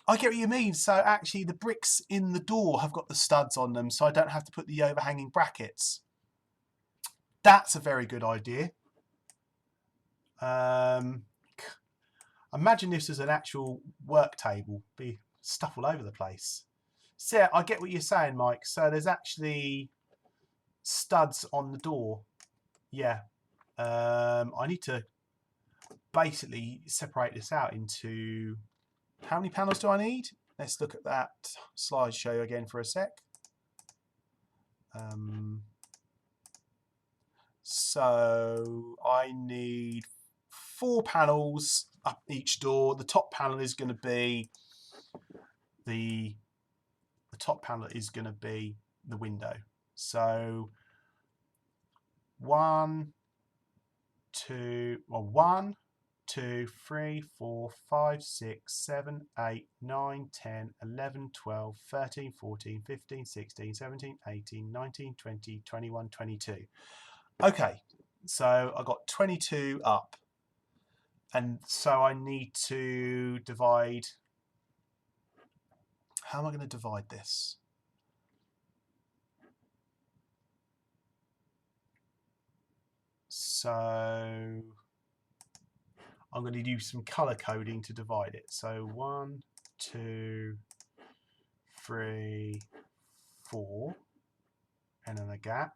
I get what you mean. So actually the bricks in the door have got the studs on them, so I don't have to put the overhanging brackets. That's a very good idea. Imagine this as an actual work table, be stuff all over the place. So I get what you're saying, Mike. So there's actually studs on the door. Yeah. I need to basically separate this out into, how many panels do I need? Let's look at that slideshow again for a sec. So I need 4 panels up each door. The top panel is going to be the window. So 1, 2, well, 1, 2, 3, 4, 5, 6, 7, 8, 9, 10, 11, 12, 13, 14, 15, 16, 17, 18, 19, 20, 21, 22. Okay, so I got 22 up. And so I need to divide. How am I going to divide this? So I'm going to use some color coding to divide it. So 1, 2, 3, 4, and then a gap.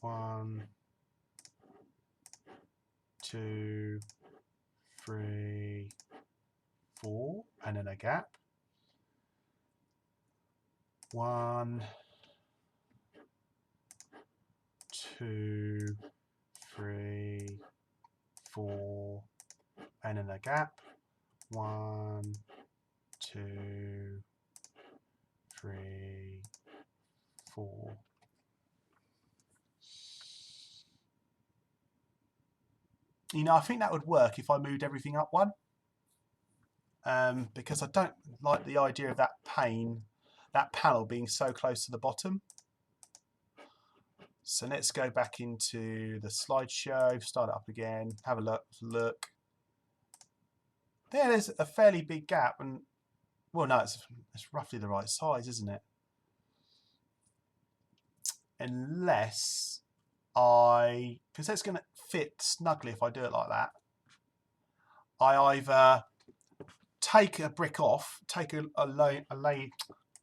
1, 2, 3, 4, and then a gap. 1, 2, 3, 4, and then a gap. 1, 2, 3, 4. You know, I think that would work if I moved everything up one, because I don't like the idea of that panel being so close to the bottom. So let's go back into the slideshow, start it up again, have a look. There's a fairly big gap, and well, no, it's roughly the right size, isn't it? Unless because that's going to fit snugly if I do it like that. I either take a brick off, take a layer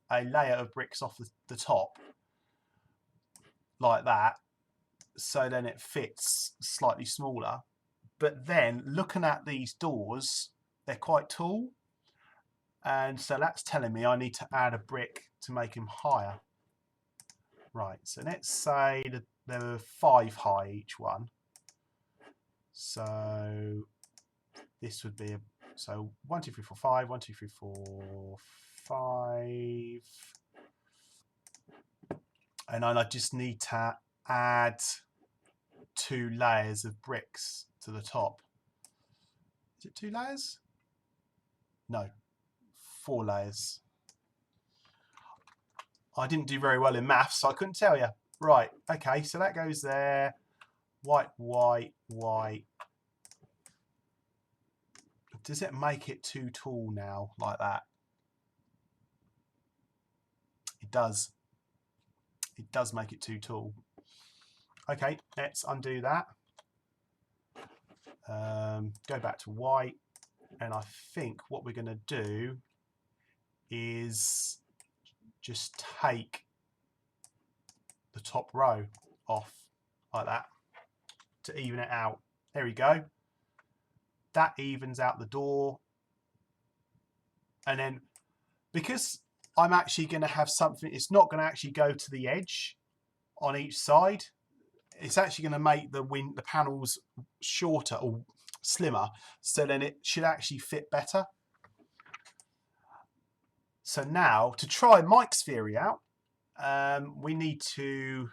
of bricks off the top, like that, so then it fits slightly smaller. But then looking at these doors, they're quite tall, and so that's telling me I need to add a brick to make them higher. Right, so let's say that there were 5 high each one. So this would be so 1, 2, 3, 4, 5, 1, 2, 3, 4, 5. And then I just need to add 2 layers of bricks to the top. Is it 2 layers? No, 4 layers. I didn't do very well in maths, so I couldn't tell you. Right, okay, so that goes there. White, white, white. Does it make it too tall now, like that? It does. It does make it too tall. Okay, let's undo that. Go back to white, and I think what we're going to do is just take the top row off like that to even it out. There we go. That evens out the door. And then because I'm actually going to have something, it's not going to actually go to the edge on each side. It's actually going to make the panels shorter or slimmer, so then it should actually fit better. So now, to try Mike's theory out, we need to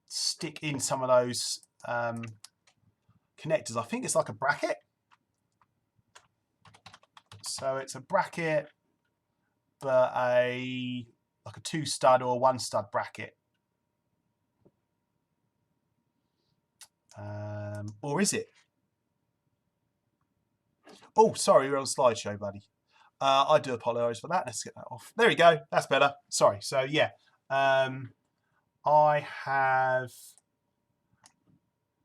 stick in some of those connectors. I think it's like a bracket. So it's a bracket, but like a 2 stud or a 1 stud bracket. Or is it? Oh, sorry, we're on slideshow, buddy. I do apologise for that. Let's get that off. There we go. That's better. Sorry. So yeah, I have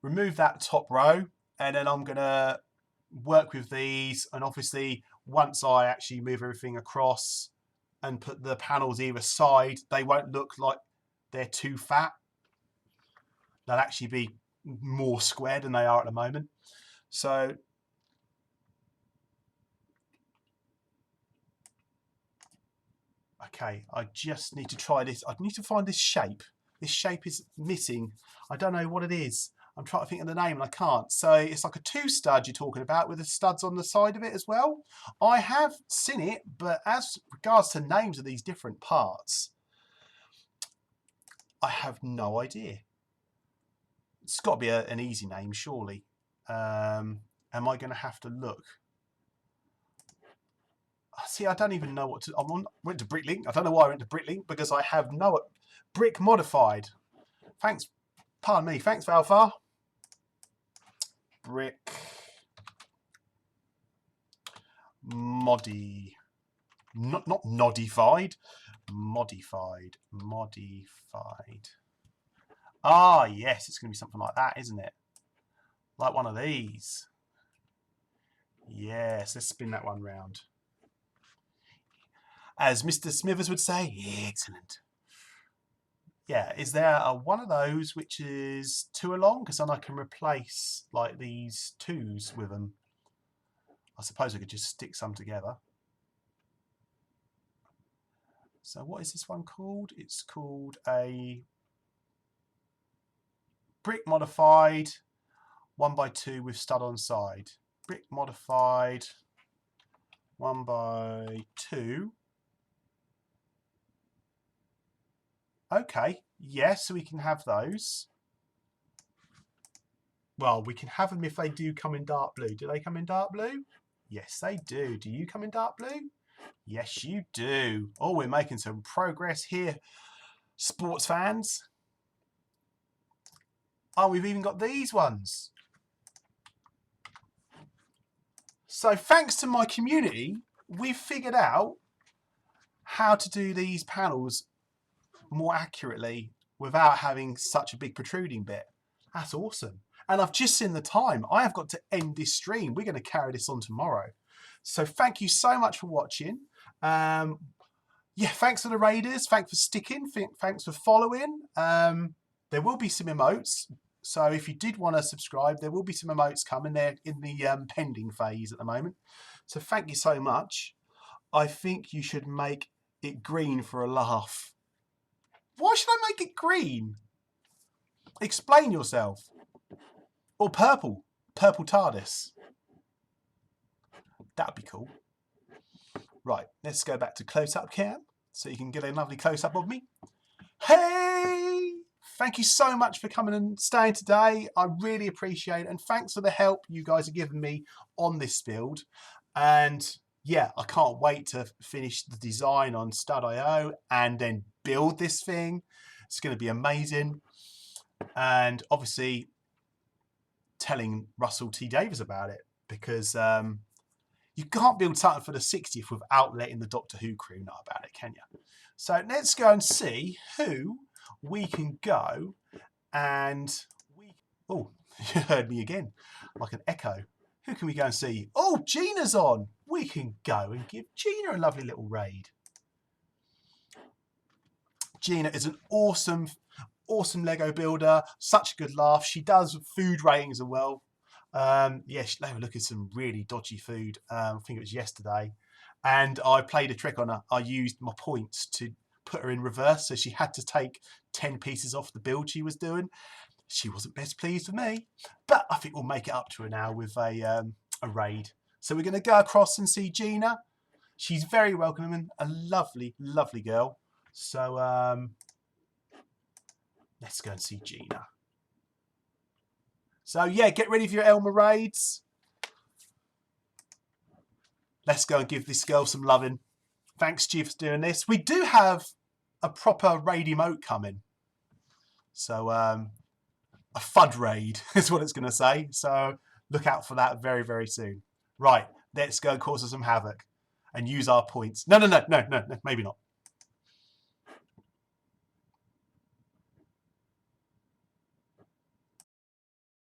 removed that top row, and then I'm going to work with these. And obviously, once I actually move everything across and put the panels either side, they won't look like they're too fat. They'll actually be more squared than they are at the moment. So okay, I just need to try this. I need to find this shape. This shape is missing. I don't know what it is. I'm trying to think of the name and I can't. So it's like a 2 stud you're talking about with the studs on the side of it as well. I have seen it, but as regards to names of these different parts, I have no idea. It's got to be an easy name, surely. am I going to have to look? See, I don't even know what to... went to Bricklink. I don't know why I went to Bricklink, because I have no... Brick modified. Thanks. Pardon me. Thanks, Valfar. Brick Moddy. Not nodified. Modified. Ah, yes. It's going to be something like that, isn't it? Like one of these. Yes. Let's spin that one round. As Mr. Smithers would say, excellent. Yeah, is there one of those which is 2 along? Because then I can replace like these 2s with them. I suppose I could just stick some together. So what is this one called? It's called a brick modified 1x2 with stud on side. Brick modified 1x2. Okay, yes, so we can have those. Well, we can have them if they do come in dark blue. Do they come in dark blue? Yes, they do. Do you come in dark blue? Yes, you do. Oh, we're making some progress here, sports fans. Oh, we've even got these ones. So thanks to my community, we've figured out how to do these panels more accurately without having such a big protruding bit. That's awesome. And I've just seen the time. I have got to end this stream. We're going to carry this on tomorrow. So thank you so much for watching. Yeah, thanks for the raiders. Thanks for sticking. Thanks for following. There will be some emotes. So if you did want to subscribe, there will be some emotes coming. They're in the pending phase at the moment. So thank you so much. I think you should make it green for a laugh. Why should I make it green? Explain yourself. Or purple. Purple TARDIS. That'd be cool. Right, let's go back to close-up cam so you can get a lovely close-up of me. Hey! Thank you so much for coming and staying today. I really appreciate it. And thanks for the help you guys are giving me on this build. And yeah, I can't wait to finish the design on Stud.io and then build this thing. It's going to be amazing. And obviously telling Russell T Davies about it, because you can't build something for the 60th without letting the Doctor Who crew know about it, can you? So let's go and see who we can go and oh, you heard me again, like an echo. Who can we go and see? Oh, Gina's on. We can go and give Gina a lovely little raid. Gina is an awesome Lego builder. Such a good laugh. She does food ratings as well. Yeah, they were looking at some really dodgy food. I think it was yesterday. And I played a trick on her. I used my points to put her in reverse. So she had to take 10 pieces off the build she was doing. She wasn't best pleased with me. But I think we'll make it up to her now with a raid. So we're going to go across and see Gina. She's very welcoming, a lovely, lovely girl. So let's go and see Gina. So yeah, get ready for your Elmer raids. Let's go and give this girl some loving. Thanks, G, for doing this. We do have a proper raid emote coming. So a FUD raid is what it's going to say. So look out for that very, very soon. Right, let's go cause us some havoc and use our points. No, maybe not.